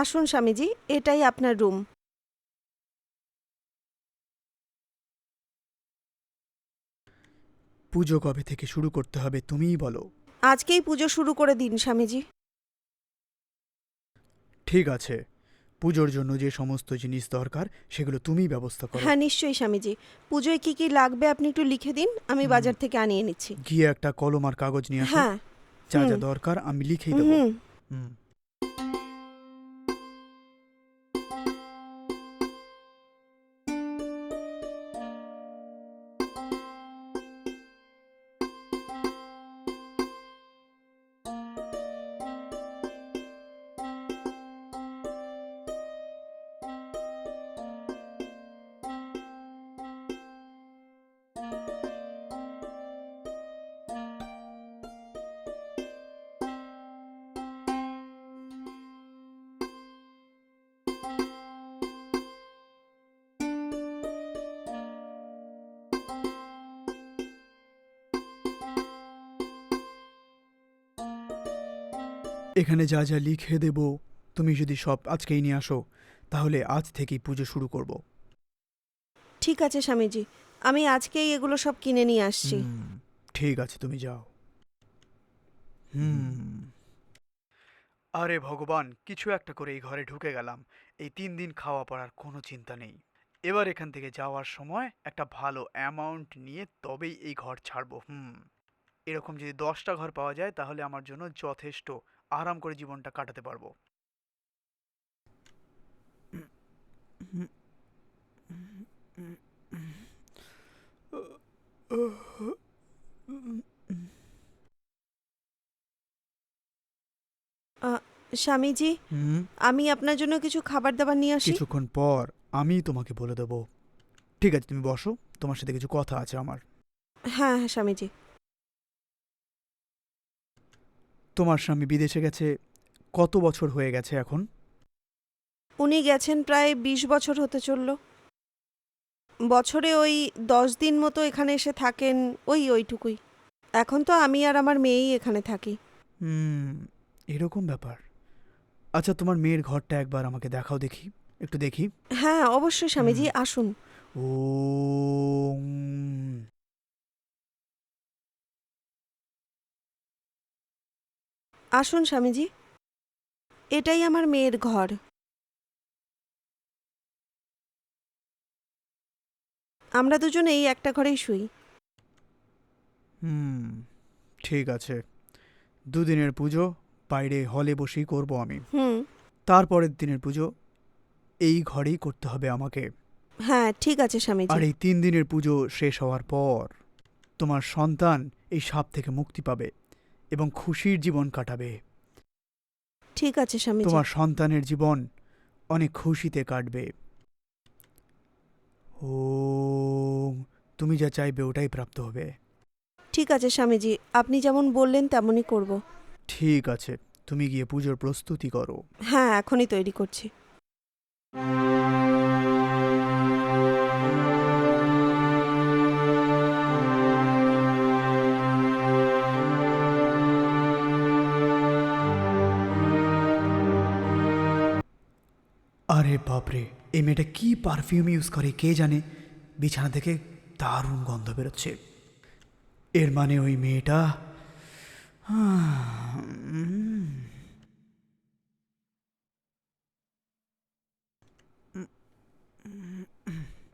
আসুন স্বামীজি, এটাই আপনার রুম। পুজো কবে থেকে শুরু করতে হবে তুমিই বলো। আজকেই পুজো শুরু করে দিন স্বামীজি। ঠিক আছে, পুজোর জন্য যে সমস্ত জিনিস দরকার সেগুলো তুমিই ব্যবস্থা করো। হ্যাঁ নিশ্চয়ই স্বামীজি। পুজোয় কি কি লাগবে আপনি একটু লিখে দিন, আমি হুম, বাজার থেকে আনিয়ে নিচ্ছি। গিয়ে একটা কলম আর কাগজ নিয়ে আসো। হ্যাঁ। যা হুম। যা দরকার আমি লিখেই দেবো। হুম। হুম। এখানে যা যা লিখে দেব তুমি যদি সব আজকেই নিয়ে আসো, তাহলে আজ থেকেই পুজো শুরু করব। ঠিক আছে স্বামীজি, আমি আজকেই এগুলো সব কিনে নিয়ে আসছি। হুম, ঠিক আছে তুমি যাও। হুম। আরে ভগবান, কিছু একটা করে এই ঘরে ঢুকে গেলাম। এই 3 দিন খাওয়া পড়ার কোনো চিন্তা নেই। এবার এখান থেকে যাওয়ার সময় একটা ভালো অ্যামাউন্ট নিয়ে তবেই এই ঘর ছাড়বো। এরকম যদি 10টা ঘর পাওয়া যায় তাহলে আমার জন্য যথেষ্ট। আরাম করে জীবনটা কাটাতে পারবো। আ, স্বামীজি, হুম। আমি আপনার জন্য কিছু খাবার দাবার নিয়ে আসি। কিছুক্ষণ পর আমি তোমাকে বলে দেবো। ঠিক আছে, তুমি বসো, তোমার সাথে কিছু কথা আছে আমার। হ্যাঁ হ্যাঁ স্বামীজি। তোমার স্বামী বিদেশে গেছে কত বছর হয়ে গেছে এখন? উনি গেছেন প্রায় 20 বছর হতে চলল। বছরে ওই 10 দিন মতো এখানে এসে থাকেন, ওইটুকুই। এখন তো আমি আর আমার মেয়েই এখানে থাকি। হুম, এরকম ব্যাপার। আচ্ছা, তোমার মেয়ের ঘরটা একবার আমাকে দেখাও দেখি, একটু দেখি। হ্যাঁ অবশ্যই হুম। স্বামীজি, আসুন। ও, আসুন স্বামীজি, এটাই আমার মেয়ের ঘর। আমরা দুজনেই একটা ঘরেই শুই। হুম, ঠিক আছে। 2 দিনের পুজো বাইরে হলে বসেই করব আমি। হুম। তারপরের দিনের পুজো এই ঘরেই করতে হবে আমাকে। হ্যাঁ ঠিক আছে আর স্বামীজি। এই 3 দিনের পুজো শেষ হওয়ার পর তোমার সন্তান এই সাপ থেকে মুক্তি পাবে এবং খুশির জীবন কাটাবে। ঠিক আছে স্বামীজি। তোমার সন্তানের জীবন অনেক খুশিতে কাটবে। ও, তুমি যা চাইবে ওটাই প্রাপ্ত হবে। ঠিক আছে স্বামীজি, আপনি যেমন বললেন তেমনই করব। ঠিক আছে, তুমি গিয়ে পুজোর প্রস্তুতি করো। হ্যাঁ এখনই তৈরি করছি। আরে বাপরে, এই মেয়েটা কি পারফিউম ইউজ করে কে জানে। বিছানা থেকে দারুণ গন্ধ বেরোচ্ছে। এর মানে ওই মেয়েটা উম,